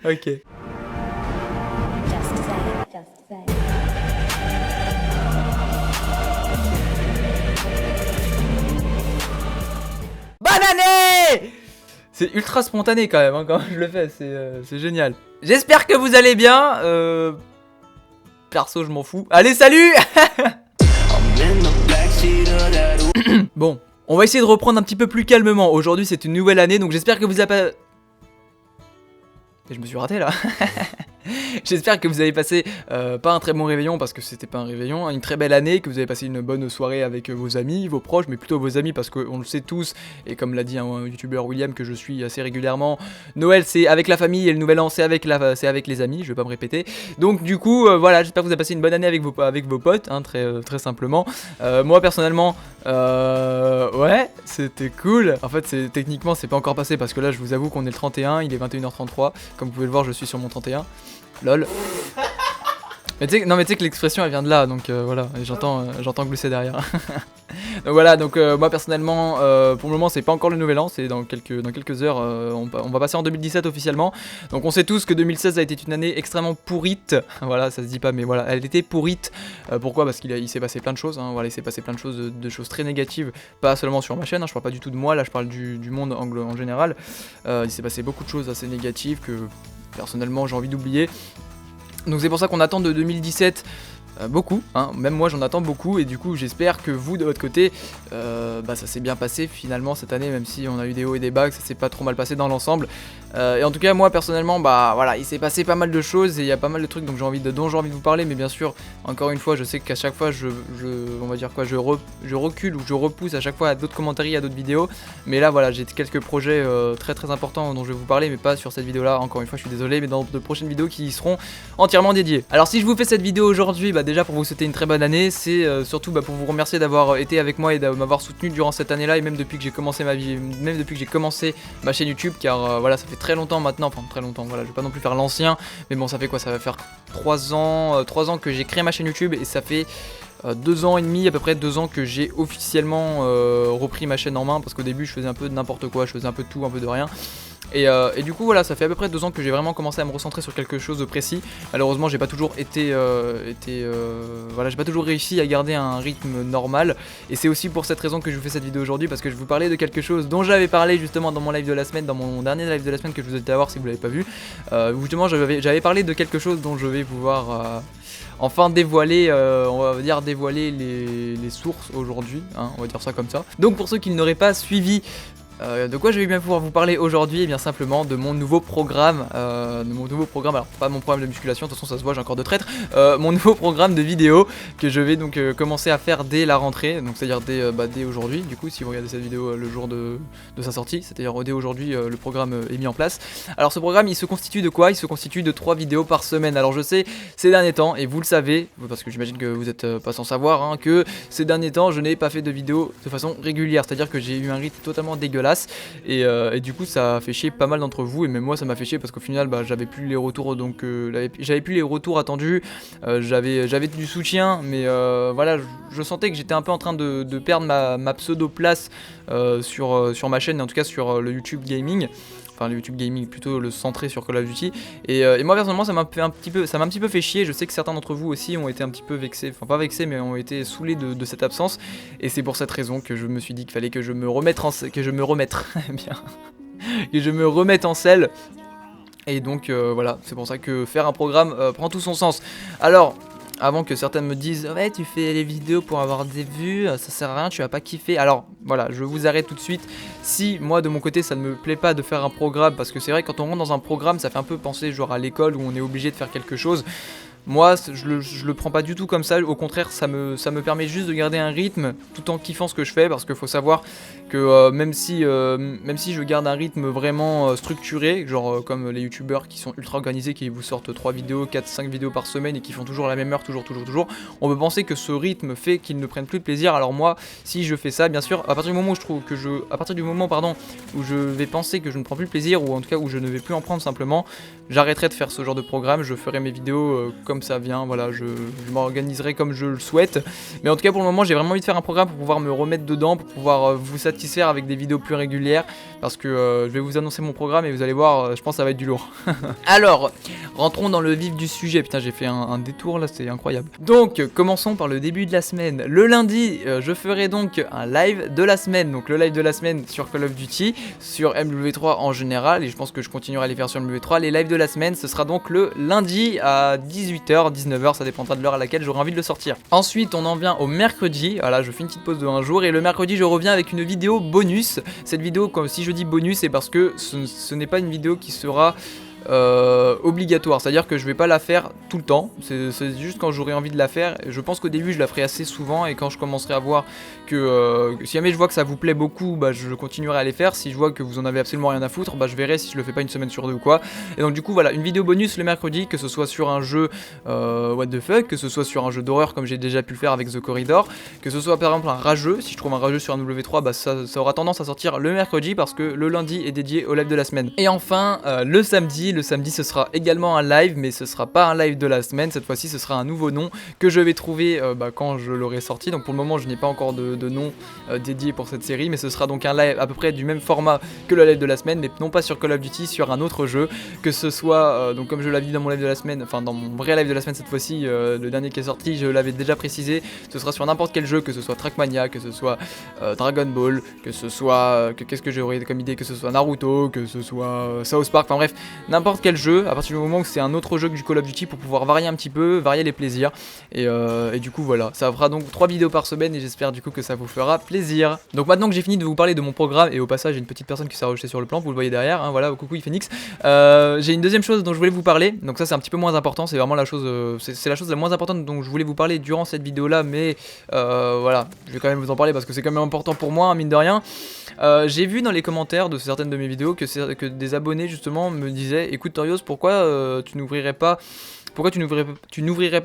Ok. Bonne année! C'est ultra spontané quand même, hein, quand je le fais, c'est génial. J'espère que vous allez bien. Perso, je m'en fous. Allez, salut! Bon, on va essayer de reprendre un petit peu plus calmement. Aujourd'hui, c'est une nouvelle année, donc j'espère que vous avez pas... Je me suis raté là. J'espère que vous avez passé pas un très bon réveillon parce que c'était pas un réveillon, une très belle année, que vous avez passé une bonne soirée avec vos amis, vos proches, mais plutôt vos amis parce qu'on le sait tous, et comme l'a dit un youtubeur William que je suis assez régulièrement, Noël c'est avec la famille et le nouvel an c'est avec les amis, je vais pas me répéter. Donc du coup voilà, j'espère que vous avez passé une bonne année avec vos potes, hein, très simplement. Moi personnellement, ouais, c'était cool. En fait techniquement c'est pas encore passé parce que là je vous avoue qu'on est le 31, il est 21h33, comme vous pouvez le voir je suis sur mon 31. Lol. Mais tu sais que l'expression elle vient de là, donc voilà, et j'entends glisser derrière. Donc voilà, donc moi personnellement, pour le moment c'est pas encore le nouvel an, c'est dans quelques heures, on va passer en 2017 officiellement. Donc on sait tous que 2016 a été une année extrêmement pourrite, voilà, ça se dit pas, mais voilà, elle était pourrite. Pourquoi? Parce qu'il s'est passé plein de choses, hein, voilà, il s'est passé plein de choses, de choses très négatives, pas seulement sur ma chaîne, hein, je parle pas du tout de moi, là je parle du monde en général. Il s'est passé beaucoup de choses assez négatives que... personnellement j'ai envie d'oublier. Donc c'est pour ça qu'on attend de 2017 beaucoup, hein. Même moi j'en attends beaucoup et du coup j'espère que vous de votre côté ça s'est bien passé finalement cette année, même si on a eu des hauts et des bas, que ça s'est pas trop mal passé dans l'ensemble. Et en tout cas moi personnellement voilà, il s'est passé pas mal de choses et il y a pas mal de trucs dont j'ai envie de vous parler, mais bien sûr encore une fois je sais qu'à chaque fois je recule ou je repousse à chaque fois à d'autres commentaires, à d'autres vidéos, mais là voilà j'ai quelques projets très importants dont je vais vous parler, mais pas sur cette vidéo là, encore une fois je suis désolé, mais dans de prochaines vidéos qui y seront entièrement dédiées. Alors si je vous fais cette vidéo aujourd'hui, déjà pour vous souhaiter une très bonne année, c'est surtout pour vous remercier d'avoir été avec moi et de m'avoir soutenu durant cette année là, et même depuis que j'ai commencé ma chaîne YouTube, car voilà ça fait très longtemps maintenant, enfin très longtemps, voilà je vais pas non plus faire l'ancien, mais bon ça fait quoi, ça va faire 3 ans que j'ai créé ma chaîne YouTube, et ça fait 2 ans et demi, à peu près 2 ans que j'ai officiellement repris ma chaîne en main, parce qu'au début je faisais un peu de n'importe quoi, je faisais un peu de tout, un peu de rien. Et du coup voilà, ça fait à peu près 2 ans que j'ai vraiment commencé à me recentrer sur quelque chose de précis. Malheureusement j'ai pas toujours voilà, j'ai pas toujours réussi à garder un rythme normal, et c'est aussi pour cette raison que je vous fais cette vidéo aujourd'hui, parce que je vous parlais de quelque chose dont j'avais parlé justement dans mon live de la semaine, dans mon dernier live de la semaine que je vous ai à voir si vous l'avez pas vu. Justement j'avais parlé de quelque chose dont je vais pouvoir enfin dévoiler, on va dire dévoiler les sources aujourd'hui, hein, on va dire ça comme ça. Donc pour ceux qui n'auraient pas suivi de quoi je vais bien pouvoir vous parler aujourd'hui, et bien simplement de mon nouveau programme, alors pas mon programme de musculation, de toute façon ça se voit, j'ai encore de traîtres, mon nouveau programme de vidéo que je vais donc commencer à faire dès la rentrée, donc c'est à dire dès aujourd'hui, du coup si vous regardez cette vidéo le jour de sa sortie, c'est à dire dès aujourd'hui le programme est mis en place. Alors ce programme il se constitue de quoi? Il se constitue de 3 vidéos par semaine. Alors je sais, ces derniers temps, et vous le savez, parce que j'imagine que vous n'êtes pas sans savoir, hein, que ces derniers temps je n'ai pas fait de vidéos de façon régulière, c'est à dire que j'ai eu un rythme totalement dégueulasse. Et du coup ça a fait chier pas mal d'entre vous, et même moi ça m'a fait chier parce qu'au final j'avais plus les retours, donc j'avais plus les retours attendus, j'avais du soutien, mais voilà, je sentais que j'étais un peu en train de perdre ma pseudo place sur ma chaîne, en tout cas sur le YouTube Gaming. Enfin le YouTube Gaming, plutôt le centré sur Call of Duty, et moi personnellement ça m'a un petit peu fait chier. Je sais que certains d'entre vous aussi ont été un petit peu vexés, enfin pas vexés, mais ont été saoulés de cette absence, et c'est pour cette raison que je me suis dit qu'il fallait que je me remette en selle. Et donc voilà, c'est pour ça que faire un programme prend tout son sens. Alors avant que certains me disent ouais tu fais les vidéos pour avoir des vues, ça sert à rien, tu vas pas kiffer. Alors voilà, je vous arrête tout de suite. Si moi de mon côté ça ne me plaît pas de faire un programme, parce que c'est vrai que quand on rentre dans un programme ça fait un peu penser genre à l'école où on est obligé de faire quelque chose. Moi je le prends pas du tout comme ça, au contraire ça me permet juste de garder un rythme tout en kiffant ce que je fais, parce qu'il faut savoir que même si je garde un rythme vraiment structuré, genre comme les youtubeurs qui sont ultra organisés, qui vous sortent 3 vidéos, 4-5 vidéos par semaine et qui font toujours la même heure, toujours, on peut penser que ce rythme fait qu'ils ne prennent plus de plaisir. Alors moi si je fais ça, bien sûr, à partir du moment où je vais penser que je ne prends plus de plaisir, ou en tout cas où je ne vais plus en prendre simplement, j'arrêterai de faire ce genre de programme, je ferai mes vidéos comme comme ça vient, voilà, je m'organiserai comme je le souhaite. Mais en tout cas pour le moment j'ai vraiment envie de faire un programme pour pouvoir me remettre dedans, pour pouvoir vous satisfaire avec des vidéos plus régulières, parce que je vais vous annoncer mon programme et vous allez voir, je pense que ça va être du lourd. Alors, rentrons dans le vif du sujet. Putain, j'ai fait un détour là, c'est incroyable. Donc, commençons par le début de la semaine. Le lundi, je ferai donc un live de la semaine. Donc, le live de la semaine sur Call of Duty, sur MW3 en général, et je pense que je continuerai à les faire sur MW3. Les lives de la semaine, ce sera donc le lundi à 18h, 19h, ça dépendra de l'heure à laquelle j'aurai envie de le sortir. Ensuite, on en vient au mercredi. Voilà, je fais une petite pause de un jour, et le mercredi, je reviens avec une vidéo bonus. Cette vidéo, comme si je dis bonus, c'est parce que ce n'est pas une vidéo qui sera obligatoire, c'est-à-dire que je vais pas la faire tout le temps, c'est juste quand j'aurai envie de la faire. Je pense qu'au début je la ferai assez souvent, et quand je commencerai à voir que si jamais je vois que ça vous plaît beaucoup, bah je continuerai à les faire. Si je vois que vous en avez absolument rien à foutre, bah je verrai si je le fais pas une semaine sur deux ou quoi. Et donc du coup voilà, une vidéo bonus le mercredi, que ce soit sur un jeu what the fuck, que ce soit sur un jeu d'horreur comme j'ai déjà pu le faire avec The Corridor, que ce soit par exemple un rageux. Si je trouve un rageux sur un W3, bah ça aura tendance à sortir le mercredi, parce que le lundi est dédié au live de la semaine. Et enfin le samedi ce sera également un live, mais ce sera pas un live de la semaine. Cette fois-ci ce sera un nouveau nom que je vais trouver quand je l'aurai sorti. Donc pour le moment je n'ai pas encore de nom dédié pour cette série, mais ce sera donc un live à peu près du même format que le live de la semaine, mais non pas sur Call of Duty, sur un autre jeu, que ce soit donc comme je l'avais dit dans mon live de la semaine, enfin dans mon vrai live de la semaine cette fois-ci, le dernier qui est sorti, je l'avais déjà précisé, ce sera sur n'importe quel jeu, que ce soit Trackmania, que ce soit Dragon Ball, que ce soit qu'est-ce que j'aurais comme idée, que ce soit Naruto, que ce soit South Park, enfin bref, n'importe quel jeu, à partir du moment où c'est un autre jeu que du Call of Duty, pour pouvoir varier un petit peu, varier les plaisirs. Et du coup voilà, ça fera donc 3 vidéos par semaine, et j'espère du coup que ça vous fera plaisir. Donc maintenant que j'ai fini de vous parler de mon programme, et au passage j'ai une petite personne qui s'est rajouté sur le plan, vous le voyez derrière, hein, voilà, coucou Phoenix. J'ai une deuxième chose dont je voulais vous parler, donc ça c'est un petit peu moins important, c'est vraiment la chose, c'est la chose la moins importante dont je voulais vous parler durant cette vidéo là, mais voilà, je vais quand même vous en parler parce que c'est quand même important pour moi, hein, mine de rien. J'ai vu dans les commentaires de certaines de mes vidéos que des abonnés justement me disaient: écoute Torios, pourquoi tu n'ouvrirais pas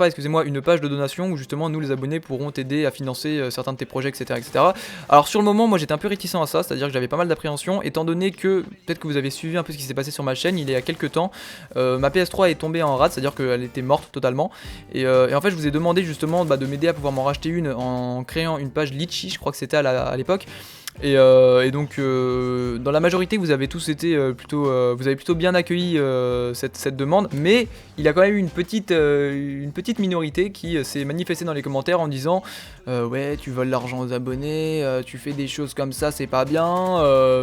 excusez-moi, une page de donation où justement nous les abonnés pourront t'aider à financer certains de tes projets, etc., etc. Alors sur le moment moi j'étais un peu réticent à ça, c'est-à-dire que j'avais pas mal d'appréhension, étant donné que, peut-être que vous avez suivi un peu ce qui s'est passé sur ma chaîne il y a quelques temps, ma PS3 est tombée en rade, c'est-à-dire qu'elle était morte totalement, et en fait je vous ai demandé justement de m'aider à pouvoir m'en racheter une en créant une page Litchi, je crois que c'était à l'époque. Et donc dans la majorité vous avez tous été vous avez plutôt bien accueilli cette demande, mais il y a quand même eu une petite minorité qui s'est manifestée dans les commentaires en disant ouais, tu voles l'argent aux abonnés, tu fais des choses comme ça, c'est pas bien,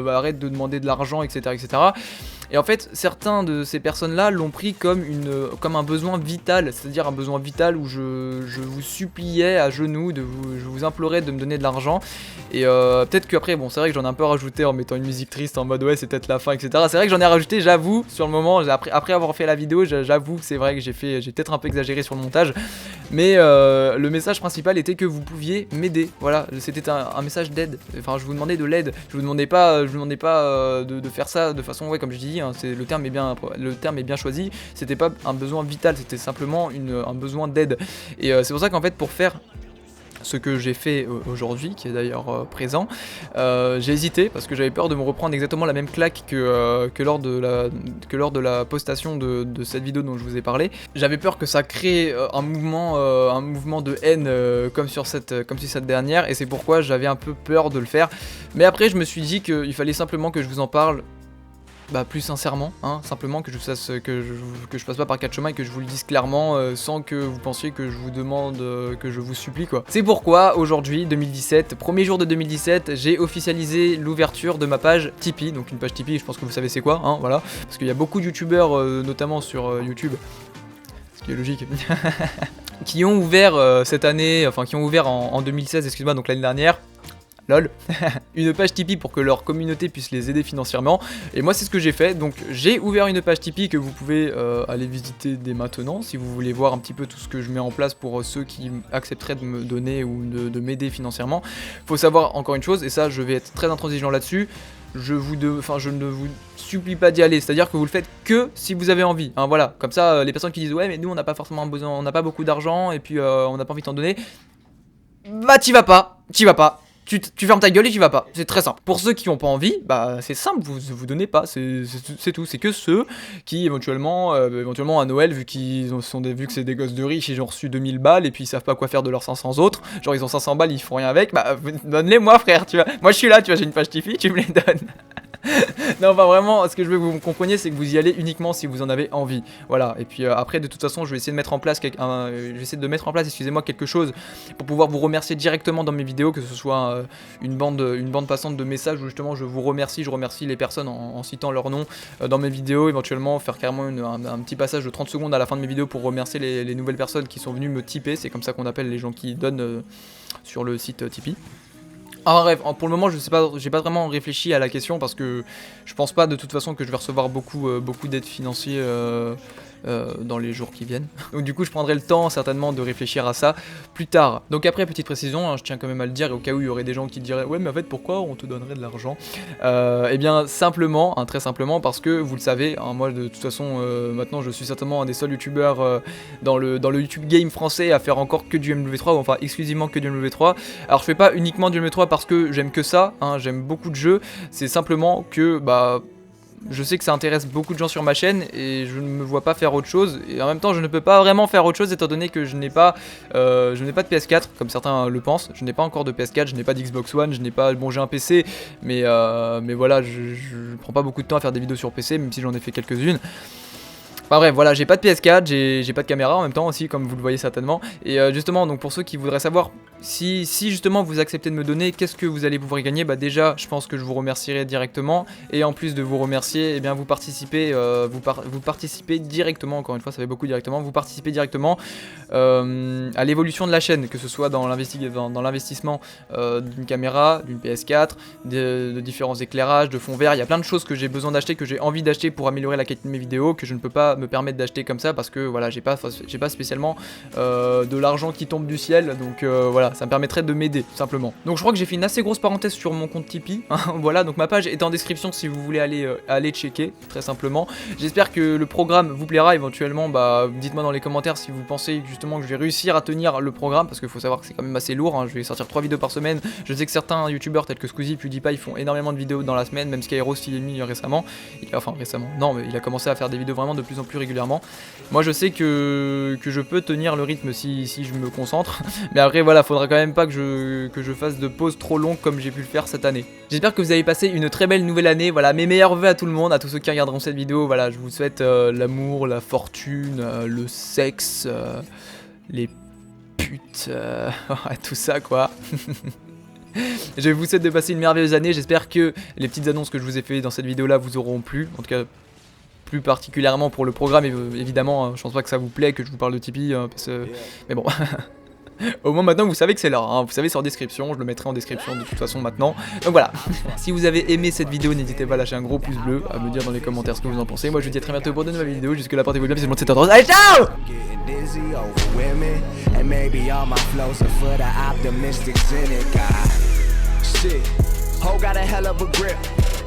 arrête de demander de l'argent, etc., etc. Et en fait, certains de ces personnes-là l'ont pris comme un besoin vital, c'est-à-dire un besoin vital où je vous suppliais à genoux, je vous implorais de me donner de l'argent. Et peut-être qu'après, bon, c'est vrai que j'en ai un peu rajouté en mettant une musique triste en mode ouais, c'est peut-être la fin, etc. C'est vrai que j'en ai rajouté, j'avoue, sur le moment, après avoir fait la vidéo, j'avoue que c'est vrai que j'ai peut-être un peu exagéré sur le montage. Mais le message principal était que vous pouviez m'aider. Voilà, c'était un message d'aide. Enfin, je vous demandais de l'aide. Je vous demandais pas de faire ça de façon, ouais, comme je dis, hein, le terme est bien choisi. C'était pas un besoin vital, c'était simplement un besoin d'aide. Et c'est pour ça qu'en fait, pour faire ce que j'ai fait aujourd'hui, qui est d'ailleurs présent, j'ai hésité parce que j'avais peur de me reprendre exactement la même claque que lors de la postation de cette vidéo dont je vous ai parlé. J'avais peur que ça crée un mouvement de haine comme sur cette dernière, et c'est pourquoi j'avais un peu peur de le faire. Mais après je me suis dit qu'il fallait simplement que je vous en parle plus sincèrement, hein, simplement que je passe pas par quatre chemins et que je vous le dise clairement sans que vous pensiez que je vous demande, que je vous supplie quoi. C'est pourquoi aujourd'hui, 2017, premier jour de 2017, j'ai officialisé l'ouverture de ma page Tipeee, donc une page Tipeee, je pense que vous savez c'est quoi, hein, voilà, parce qu'il y a beaucoup de youtubeurs, notamment sur YouTube, ce qui est logique, qui ont ouvert cette année, enfin qui ont ouvert en 2016, excuse-moi, donc l'année dernière, lol, une page Tipeee pour que leur communauté puisse les aider financièrement. Et moi c'est ce que j'ai fait, donc j'ai ouvert une page Tipeee que vous pouvez aller visiter dès maintenant si vous voulez voir un petit peu tout ce que je mets en place pour ceux qui accepteraient de me donner ou de m'aider financièrement. Faut savoir encore une chose, et ça je vais être très intransigeant là-dessus, je ne vous supplie pas d'y aller, c'est-à-dire que vous le faites que si vous avez envie, hein, voilà, comme ça les personnes qui disent ouais mais nous on n'a pas forcément besoin, on n'a pas beaucoup d'argent et puis on n'a pas envie de t'en donner, bah t'y vas pas. tu fermes ta gueule et tu vas pas. C'est très simple. Pour ceux qui ont pas envie, bah c'est simple, vous donnez pas. C'est tout. C'est que ceux qui éventuellement à Noël, vu que c'est des gosses de riches, ils ont reçu 2000 balles et puis ils savent pas quoi faire de leurs 500 autres. Genre ils ont 500 balles, ils font rien avec. Bah donne-les moi frère, tu vois. Moi je suis là, tu vois, j'ai une page Tipeee, tu me les donnes. Non, enfin vraiment, ce que je veux que vous compreniez, c'est que vous y allez uniquement si vous en avez envie. Voilà. Et puis après, de toute façon, je vais essayer de mettre en place, excusez-moi, quelque chose pour pouvoir vous remercier directement dans mes vidéos, que ce soit une bande passante de messages où justement je remercie les personnes en citant leur nom dans mes vidéos, éventuellement faire carrément un petit passage de 30 secondes à la fin de mes vidéos pour remercier les nouvelles personnes qui sont venues me tiper. C'est comme ça qu'on appelle les gens qui donnent sur le site Tipeee. Ah bref, pour le moment je sais pas, j'ai pas vraiment réfléchi à la question parce que je pense pas de toute façon que je vais recevoir beaucoup d'aides financières dans les jours qui viennent. Donc du coup je prendrai le temps certainement de réfléchir à ça plus tard. Donc après, petite précision, je tiens quand même à le dire, au cas où il y aurait des gens qui diraient ouais mais en fait pourquoi on te donnerait de l'argent, eh bien simplement, très simplement parce que vous le savez, moi de toute façon maintenant je suis certainement un des seuls youtubeurs dans le YouTube game français à faire encore que du MW3, ou enfin exclusivement que du MW3. Alors je fais pas uniquement du MW3 parce que j'aime que ça, j'aime beaucoup de jeux, c'est simplement que je sais que ça intéresse beaucoup de gens sur ma chaîne et je ne me vois pas faire autre chose, et en même temps je ne peux pas vraiment faire autre chose étant donné que je n'ai pas de PS4 comme certains le pensent. Je n'ai pas encore de PS4, je n'ai pas d'Xbox One, bon j'ai un PC mais voilà, je prends pas beaucoup de temps à faire des vidéos sur PC même si j'en ai fait quelques-unes. Enfin bref, voilà, j'ai pas de PS4, j'ai pas de caméra en même temps aussi, comme vous le voyez certainement. Et justement, donc pour ceux qui voudraient savoir si justement vous acceptez de me donner, qu'est-ce que vous allez pouvoir y gagner, bah déjà, je pense que je vous remercierai directement. Et en plus de vous remercier, eh bien vous participez directement, encore une fois, ça fait beaucoup directement, vous participez directement à l'évolution de la chaîne, que ce soit dans l'investissement d'une caméra, d'une PS4, de différents éclairages, de fond vert. Il y a plein de choses que j'ai besoin d'acheter, que j'ai envie d'acheter pour améliorer la qualité de mes vidéos, que je ne peux pas me permettre d'acheter comme ça parce que voilà, j'ai pas spécialement de l'argent qui tombe du ciel, donc voilà, ça me permettrait de m'aider simplement. Donc je crois que j'ai fait une assez grosse parenthèse sur mon compte Tipeee. Voilà, donc ma page est en description si vous voulez aller checker, très simplement. J'espère que le programme vous plaira éventuellement. Dites-moi dans les commentaires si vous pensez justement que je vais réussir à tenir le programme, parce qu'il faut savoir que c'est quand même assez lourd, je vais sortir 3 vidéos par semaine. Je sais que certains youtubeurs tels que Squeezie, PewDiePie font énormément de vidéos dans la semaine, même Skyros il est mis récemment. Non, mais il a commencé à faire des vidéos vraiment de plus en plus régulièrement. Moi je sais que je peux tenir le rythme si je me concentre, mais après voilà, faudra quand même pas que je fasse de pauses trop longues comme j'ai pu le faire cette année. J'espère que vous avez passé une très belle nouvelle année. Voilà, mes meilleurs vœux à tout le monde, à tous ceux qui regarderont cette vidéo. Voilà, je vous souhaite l'amour, la fortune, le sexe, les putes, tout ça quoi. Je vous souhaite de passer une merveilleuse année. J'espère que les petites annonces que je vous ai fait dans cette vidéo là vous auront plu, en tout cas plus particulièrement pour le programme évidemment. Je pense pas que ça vous plaît que je vous parle de Tipeee mais bon. Au moins maintenant vous savez que c'est là, vous savez, c'est en description, je le mettrai en description de toute façon maintenant. Donc voilà, si vous avez aimé cette vidéo, n'hésitez pas à lâcher un gros pouce bleu, à me dire dans les commentaires ce que vous en pensez. Moi je vous dis à très bientôt pour de nouvelles vidéos, jusque là portez-vous bien, bisous, c'est tendance. Allez ciao.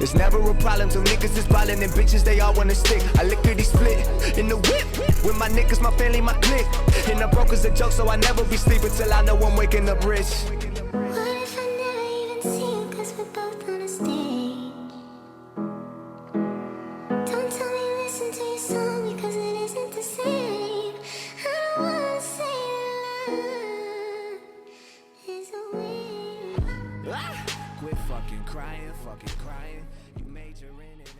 It's never a problem till niggas is ballin' and bitches they all wanna stick. I lickety split in the whip with my niggas, my family, my clique. And the broker's a joke, so I never be sleeping till I know I'm waking up rich. What if I never even see you, cause we're both on a stage? Don't tell me listen to your song because it isn't the same. I don't wanna say love is a way. Quit fucking crying, you major in it.